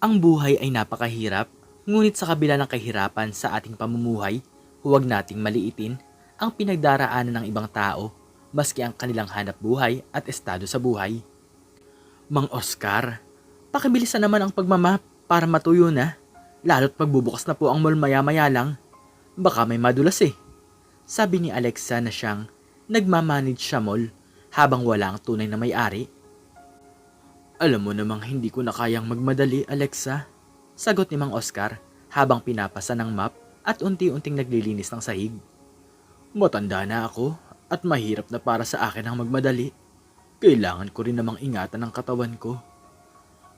Ang buhay ay napakahirap, ngunit sa kabila ng kahirapan sa ating pamumuhay, huwag nating maliitin ang pinagdaraanan ng ibang tao, maski ang kanilang hanap buhay at estado sa buhay. Mang Oscar, pakibilisan naman ang pagmamap para matuyo na, lalo't magbubukas na po ang mall maya-maya lang. Baka may madulas eh. Sabi ni Alexa na siyang nagmamanage sa mall habang wala ang tunay na may-ari. Alam mo namang hindi ko na kayang magmadali, Alexa. Sagot ni Mang Oscar habang pinapasa ng map at unti-unting naglilinis ng sahig. Matanda na ako at mahirap na para sa akin ang magmadali. Kailangan ko rin namang ingatan ang katawan ko.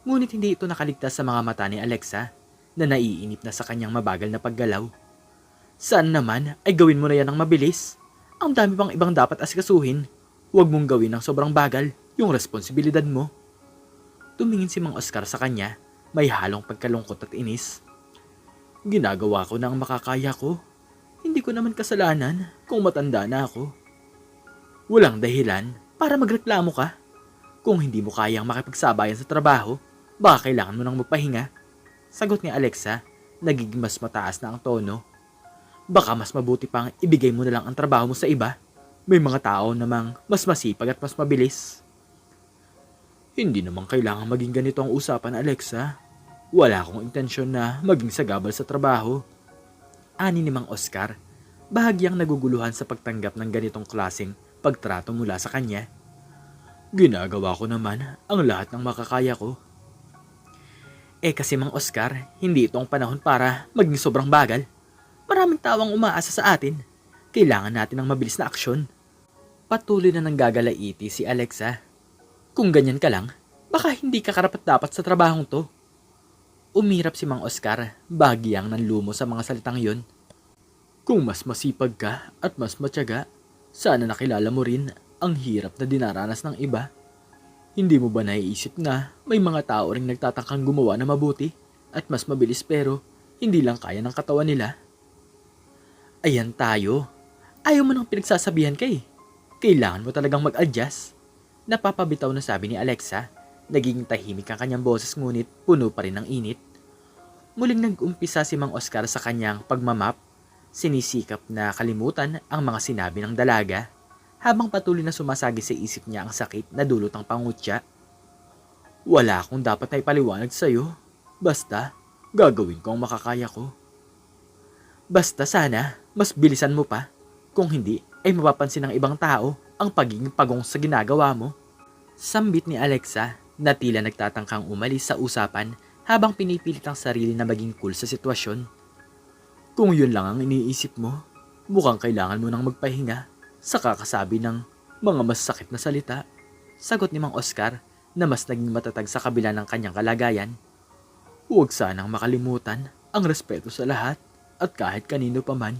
Ngunit hindi ito nakaligtas sa mga mata ni Alexa na naiinip na sa kanyang mabagal na paggalaw. Saan naman ay gawin mo na yan ng mabilis? Ang dami pang ibang dapat asikasuhin. Huwag mong gawin ng sobrang bagal yung responsibilidad mo. Tumingin si Mang Oscar sa kanya, may halong pagkalungkot at inis. Ginagawa ko na ang makakaya ko. Hindi ko naman kasalanan kung matanda na ako. Walang dahilan para magreklamo ka. Kung hindi mo kayang makipagsabayan sa trabaho, baka kailangan mo nang magpahinga. Sagot ni Alexa, nagiging mas mataas na ang tono. Baka mas mabuti pang ibigay mo na lang ang trabaho mo sa iba. May mga tao namang mas masipag at mas mabilis. Hindi naman kailangan maging ganito ang usapan, Alexa. Wala akong intensyon na maging sagabal sa trabaho. Ani ni Mang Oscar, bahagyang naguguluhan sa pagtanggap ng ganitong klaseng pagtrato mula sa kanya. Ginagawa ko naman ang lahat ng makakaya ko. Kasi Mang Oscar, hindi ito ang panahon para maging sobrang bagal. Maraming tawang umaasa sa atin. Kailangan natin ng mabilis na aksyon. Patuloy na nanggagalaiti si Alexa. Kung ganyan ka lang, baka hindi ka karapat-dapat sa trabahong to. Umirap si Mang Oscar, bahagyang nanlumo sa mga salitang yon. Kung mas masipag ka at mas matyaga, sana nakilala mo rin ang hirap na dinaranas ng iba. Hindi mo ba naiisip na may mga tao ring nagtatangkang gumawa na mabuti at mas mabilis pero hindi lang kaya ng katawan nila? Ayan tayo. Ayaw mo nang pinagsasabihan ka eh. Kailangan mo talagang mag-adjust. Napapabitaw na sabi ni Alexa. Naging tahimik ang kanyang boses ngunit puno pa rin ng init. Muling nag-umpisa si Mang Oscar sa kanyang pagmamap. Sinisikap na kalimutan ang mga sinabi ng dalaga habang patuloy na sumasagi sa isip niya ang sakit na dulot ng pangutya. Wala akong dapat na ipaliwanag sa'yo. Basta, gagawin ko ang makakaya ko. Basta sana, mas bilisan mo pa. Kung hindi, ay mapapansin ng ibang tao ang pagiging pagong sa ginagawa mo. Sambit ni Alexa na tila nagtatangkang umalis sa usapan habang pinipilit ang sarili na maging cool sa sitwasyon. Kung yun lang ang iniisip mo, mukhang kailangan mo nang magpahinga sa kakasabi ng mga masakit na salita. Sagot ni Mang Oscar na mas naging matatag sa kabila ng kanyang kalagayan. Huwag sanang makalimutan ang respeto sa lahat at kahit kanino pa man.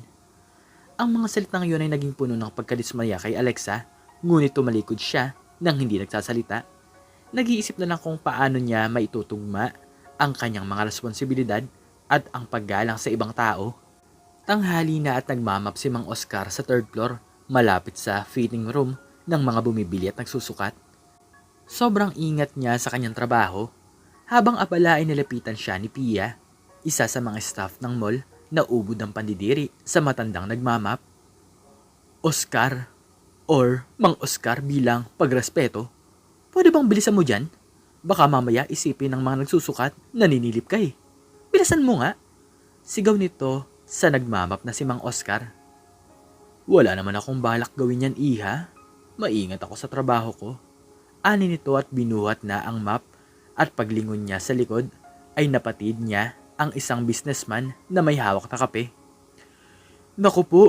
Ang mga salitang yun ay naging puno ng pagkadismaya kay Alexa, ngunit tumalikod siya nang hindi nagsasalita. Nag-iisip na lang kung paano niya maitutugma ang kanyang mga responsibilidad at ang paggalang sa ibang tao. Tanghali na at nagmamap si Mang Oscar sa third floor, malapit sa fitting room ng mga bumibili at nagsusukat. Sobrang ingat niya sa kanyang trabaho. Habang abala ay nilapitan siya ni Pia, isa sa mga staff ng mall na ubod ng pandidiri sa matandang nagmamap. Oscar, or Mang Oscar bilang pagrespeto, pwede bang bilisan mo dyan? Baka mamaya isipin ng mga nagsusukat na ninilip ka eh. Bilisan mo nga. Sigaw nito sa nagmamap na si Mang Oscar. Wala naman akong balak gawin yan, iha. Maingat ako sa trabaho ko. Ani nito at binuhat na ang map at paglingon niya sa likod ay napatid niya ang isang businessman na may hawak na kape. Naku po,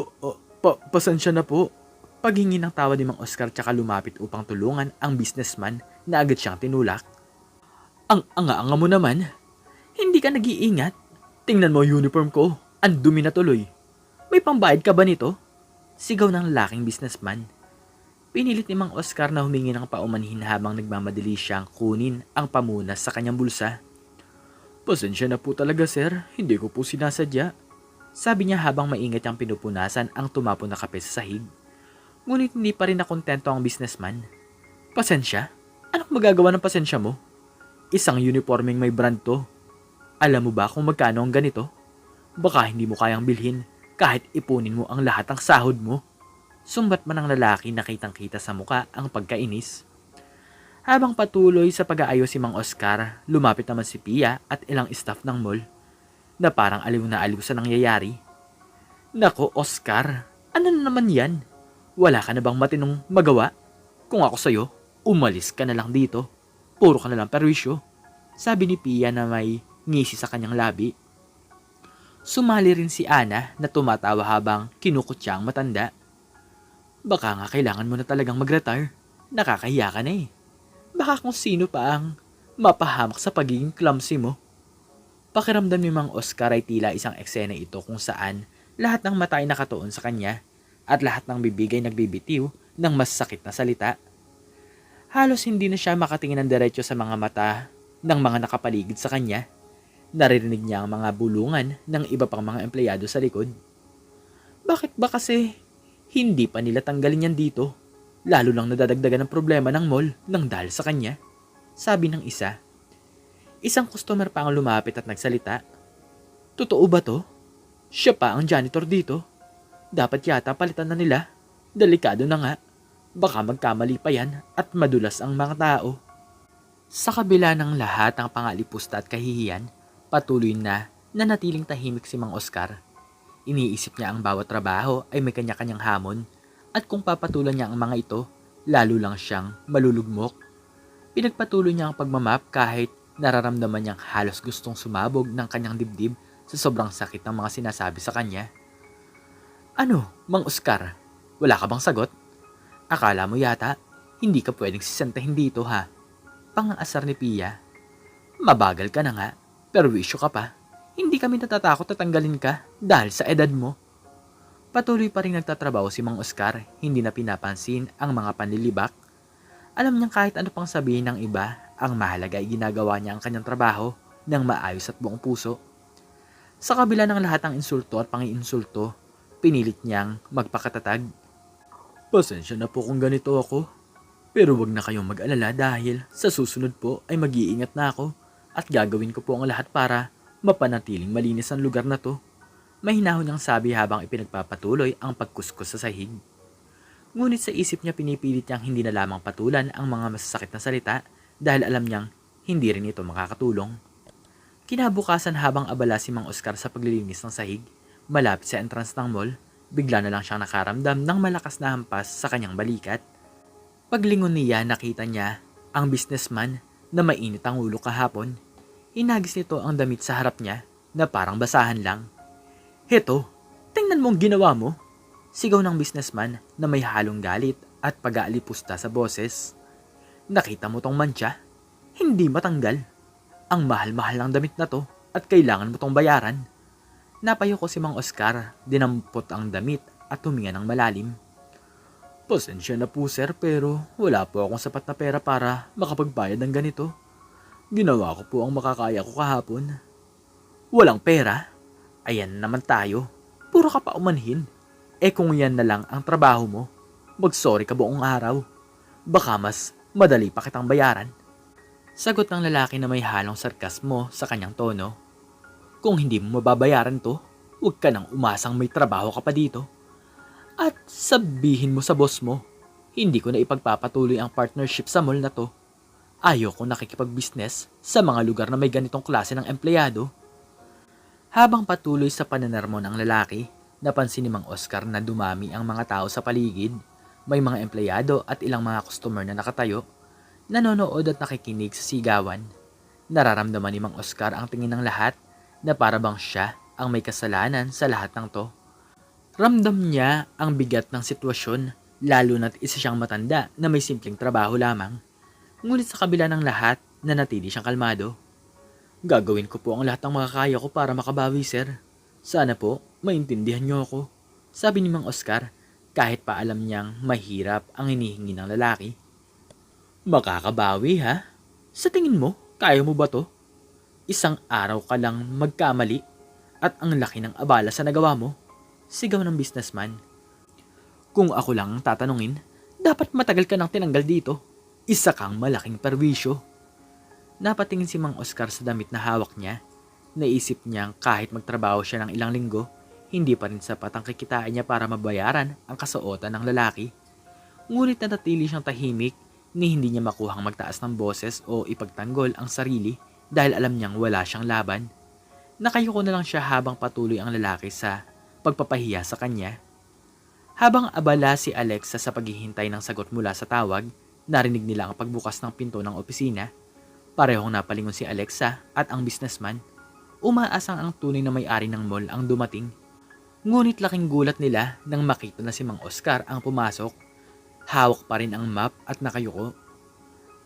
pasensya na po. Paghingi ng tawa ni Mang Oscar tsaka lumapit upang tulungan ang businessman na agad siyang tinulak. Ang anga-anga mo naman. Hindi ka nag-iingat. Tingnan mo uniform ko. Ang dumi na tuloy. May pambayad ka ba nito? Sigaw ng laking businessman. Pinilit ni Mang Oscar na humingi ng paumanhin habang nagmamadali siyang kunin ang pamunas sa kanyang bulsa. Pasensya na po talaga sir, hindi ko po sinasadya. Sabi niya habang maingat niyang pinupunasan ang tumapo na kape sa sahig. Ngunit hindi pa rin nakontento ang businessman. Pasensya? Anong magagawa ng pasensya mo? Isang uniforming may brand to. Alam mo ba kung magkano ang ganito? Baka hindi mo kayang bilhin kahit ipunin mo ang lahat ng sahod mo. Sumbat man ng lalaki na kitang-kita sa muka ang pagkainis. Habang patuloy sa pag-aayos si Mang Oscar, lumapit naman si Pia at ilang staff ng mall na parang aliw na aliw sa nangyayari. Nako Oscar, ano na naman yan? Wala ka na bang matinong magawa? Kung ako sa'yo, umalis ka na lang dito. Puro ka na lang perwisyo. Sabi ni Pia na may ngisi sa kanyang labi. Sumali rin si Ana na tumatawa habang kinukutya ang matanda. Baka nga kailangan mo na talagang mag-retire. Nakakahiya ka na eh. Baka kung sino pa ang mapahamak sa pagiging clumsy mo. Pakiramdam ni Mang Oscar ay tila isang eksena ito kung saan lahat ng mata ay nakatuon sa kanya at lahat ng bibig ay nagbibitiw ng mas sakit na salita. Halos hindi na siya makatingin ng diretso sa mga mata ng mga nakapaligid sa kanya. Naririnig niya ang mga bulungan ng iba pang mga empleyado sa likod. Bakit ba kasi hindi pa nila tanggalin yan dito? Lalo lang nadadagdagan ng problema ng mall nang dahil sa kanya. Sabi ng isa. Isang customer pa ang lumapit at nagsalita. Totoo ba to? Siya pa ang janitor dito. Dapat yata palitan na nila. Delikado na nga. Baka magkamali pa yan at madulas ang mga tao. Sa kabila ng lahat ng pangalipusta at kahihiyan, patuloy na nanatiling tahimik si Mang Oscar. Iniisip niya ang bawat trabaho ay may kanya-kanyang hamon at kung papatulan niya ang mga ito, lalo lang siyang malulugmok. Pinagpatuloy niya ang pagmamap kahit nararamdaman niyang halos gustong sumabog ng kanyang dibdib sa sobrang sakit ng mga sinasabi sa kanya. Ano, Mang Oscar? Wala ka bang sagot? Akala mo yata, hindi ka pwedeng sisentahin dito ha? Pang-aasar ni Pia. Mabagal ka na nga. Perwisyo ka pa. Hindi kami natatakot na tanggalin ka dahil sa edad mo. Patuloy pa rin nagtatrabaho si Mang Oscar, hindi na pinapansin ang mga panlilibak. Alam niyang kahit ano pang sabihin ng iba, ang mahalaga ay ginagawa niya ang kanyang trabaho ng maayos at buong puso. Sa kabila ng lahat ng insulto at pangiinsulto, pinilit niyang magpakatatag. Pasensya na po kung ganito ako. Pero wag na kayong mag-alala dahil sa susunod po ay mag-iingat na ako. At gagawin ko po ang lahat para mapanatiling malinis ang lugar na to. Mahinahon niyang sabi habang ipinagpapatuloy ang pagkuskus sa sahig. Ngunit sa isip niya pinipilit niyang hindi na lamang patulan ang mga masasakit na salita dahil alam niyang hindi rin ito makakatulong. Kinabukasan habang abala si Mang Oscar sa paglilinis ng sahig, malapit sa entrance ng mall, bigla na lang siyang nakaramdam ng malakas na hampas sa kanyang balikat. Paglingon niya nakita niya ang businessman na mainit ang ulo kahapon. Inagis nito ang damit sa harap niya na parang basahan lang. Heto, tingnan mo ang ginawa mo. Sigaw ng businessman na may halong galit at pag-aalipusta sa boses. Nakita mo tong mantsa? Hindi matanggal. Ang mahal-mahal ng damit na to at kailangan mo tong bayaran. Napayo ko si Mang Oscar, dinampot ang damit at huminga ng malalim. Pasensya na po sir pero wala po akong sapat na pera para makapagbayad ng ganito. Ginawa ko po ang makakaya ko kahapon. Walang pera? Ayan naman tayo. Puro ka pa umanhin. Kung yan na lang ang trabaho mo, mag-sorry ka buong araw. Baka mas madali pa kitang bayaran. Sagot ng lalaki na may halong sarkasmo sa kanyang tono. Kung hindi mo mababayaran to, huwag ka nang umasang may trabaho ka pa dito. At sabihin mo sa boss mo, hindi ko na ipagpapatuloy ang partnership sa mall na to. Ayoko nakikipag-business sa mga lugar na may ganitong klase ng empleyado. Habang patuloy sa pananarmo ng lalaki, napansin ni Mang Oscar na dumami ang mga tao sa paligid. May mga empleyado at ilang mga customer na nakatayo, nanonood at nakikinig sa sigawan. Nararamdaman ni Mang Oscar ang tingin ng lahat na para bang siya ang may kasalanan sa lahat ng to. Ramdam niya ang bigat ng sitwasyon, lalo na't isa siyang matanda na may simpleng trabaho lamang. Ngunit sa kabila ng lahat, nanatili siyang kalmado. Gagawin ko po ang lahat ng makakaya ko para makabawi, sir. Sana po, maintindihan niyo ako. Sabi ni Mang Oscar, kahit pa alam niyang mahirap ang hinihingi ng lalaki. Makakabawi ha? Sa tingin mo, kaya mo ba to? Isang araw ka lang magkamali at ang laki ng abala sa nagawa mo. Sigaw ng businessman. Kung ako lang ang tatanungin, dapat matagal ka nang tinanggal dito. Isa kang malaking perwisyo. Napatingin si Mang Oscar sa damit na hawak niya. Naisip niyang kahit magtrabaho siya ng ilang linggo, hindi pa rin sapat ang kikitain niya para mabayaran ang kasuotan ng lalaki. Ngunit nanatili siyang tahimik ni hindi niya makuhang magtaas ng boses o ipagtanggol ang sarili dahil alam niyang wala siyang laban. Nakayuko na lang siya habang patuloy ang lalaki sa pagpapahiya sa kanya. Habang abala si Alexa sa paghihintay ng sagot mula sa tawag, narinig nila ang pagbukas ng pinto ng opisina. Parehong napalingon si Alexa at ang businessman. Umaasang ang tunay na may-ari ng mall ang dumating. Ngunit laking gulat nila nang makita na si Mang Oscar ang pumasok. Hawak pa rin ang map at nakayuko.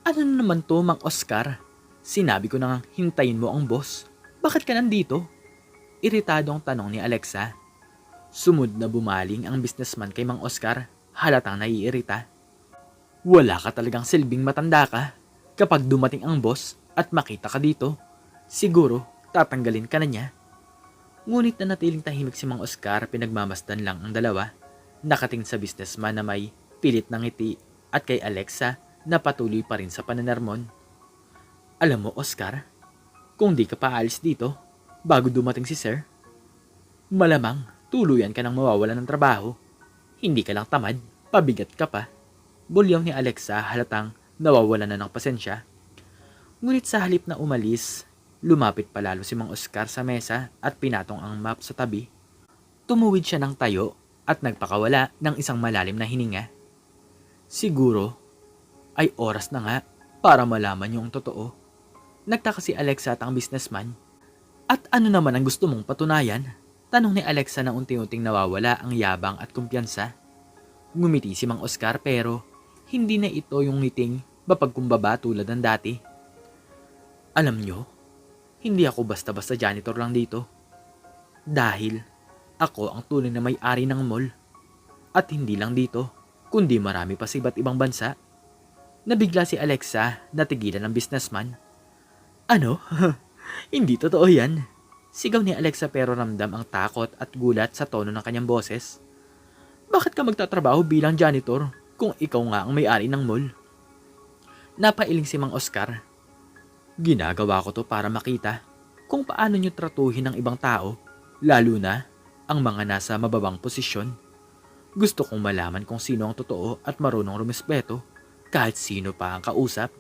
Ano na naman to, Mang Oscar? Sinabi ko nang hintayin mo ang boss. Bakit ka nandito? Iritadong tanong ni Alexa. Sumud na bumaling ang businessman kay Mang Oscar, halatang naiirita. Wala ka talagang silbing matanda ka. Kapag dumating ang boss at makita ka dito, siguro tatanggalin ka na niya. Ngunit nanatiling tahimik si Mang Oscar, pinagmamasdan lang ang dalawa. Nakatingin sa businessman na may pilit ng ngiti at kay Alexa na patuloy pa rin sa pananarmon. Alam mo, Oscar, kung di ka pa alis dito bago dumating si Sir, malamang tuluyan ka nang mawawalan ng trabaho. Hindi ka lang tamad, pabigat ka pa. Bulyong ni Alexa, halatang nawawalan na ng pasensya. Ngunit sa halip na umalis, lumapit palalo si Mang Oscar sa mesa at pinatong ang map sa tabi. Tumuwid siya ng tayo at nagpakawala ng isang malalim na hininga. Siguro ay oras na nga para malaman yung totoo. Nagtaka si Alexa at ang businessman. At ano naman ang gusto mong patunayan? Tanong ni Alexa na unti-unting nawawala ang yabang at kumpiyansa. Ngumiti si Mang Oscar pero hindi na ito yung ngiting mapagkumbaba tulad ng dati. Alam nyo, hindi ako basta-basta janitor lang dito. Dahil ako ang tunay na may-ari ng mall. At hindi lang dito, kundi marami pa sa iba't ibang bansa. Nabigla si Alexa, natigilan ng businessman. Ano? Hindi totoo yan. Sigaw ni Alexa pero ramdam ang takot at gulat sa tono ng kanyang boses. Bakit ka magtatrabaho bilang janitor kung ikaw nga ang may-ari ng mall? Napailing si Mang Oscar. Ginagawa ko to para makita kung paano nyo tratuhin ng ibang tao, lalo na ang mga nasa mababang posisyon. Gusto kong malaman kung sino ang totoo at marunong rumespeto kahit sino pa ang kausap.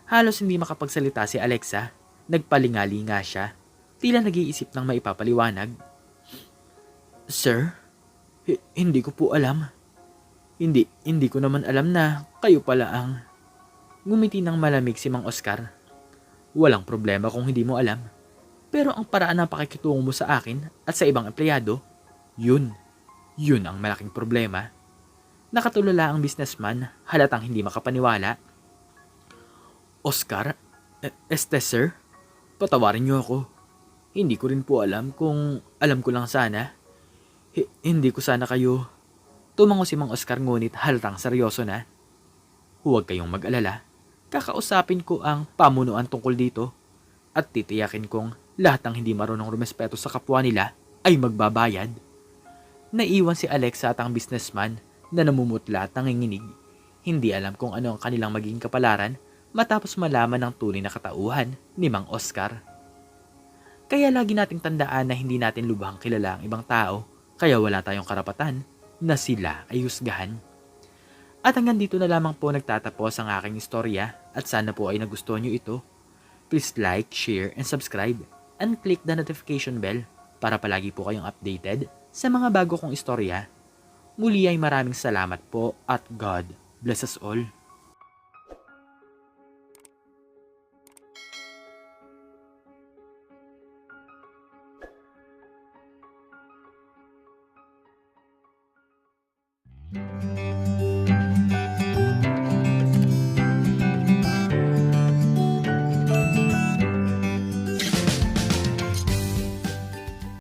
Halos hindi makapagsalita si Alexa, nagpalingali nga siya. Tila nag-iisip ng maipapaliwanag. Sir, hindi ko po alam. Hindi ko naman alam na kayo pala ang... Ngumiti ng malamig si Mang Oscar. Walang problema kung hindi mo alam. Pero ang paraan ng pakikitungo mo sa akin at sa ibang empleyado, yun ang malaking problema. Nakatulala ang businessman, halatang hindi makapaniwala. Oscar, sir, patawarin niyo ako. Hindi ko rin po alam kung alam ko lang sana. Hindi ko sana kayo. Tumango si Mang Oscar ngunit halatang seryoso na. Huwag kayong mag-alala. Kakausapin ko ang pamunuan tungkol dito. At titiyakin kong lahat ng hindi marunong rumespeto sa kapwa nila ay magbabayad. Naiwan si Alexa at ang businessman na namumutla at nanginginig. Hindi alam kung ano ang kanilang magiging kapalaran matapos malaman ng tunay na katauhan ni Mang Oscar. Kaya lagi nating tandaan na hindi natin lubhang kilala ang ibang tao, kaya wala tayong karapatan na sila ay husgahan. At hanggang dito na lamang po nagtatapos ang aking istorya at sana po ay nagustuhan nyo ito. Please like, share, and subscribe and click the notification bell para palagi po kayong updated sa mga bago kong istorya. Muli ay maraming salamat po at God bless us all.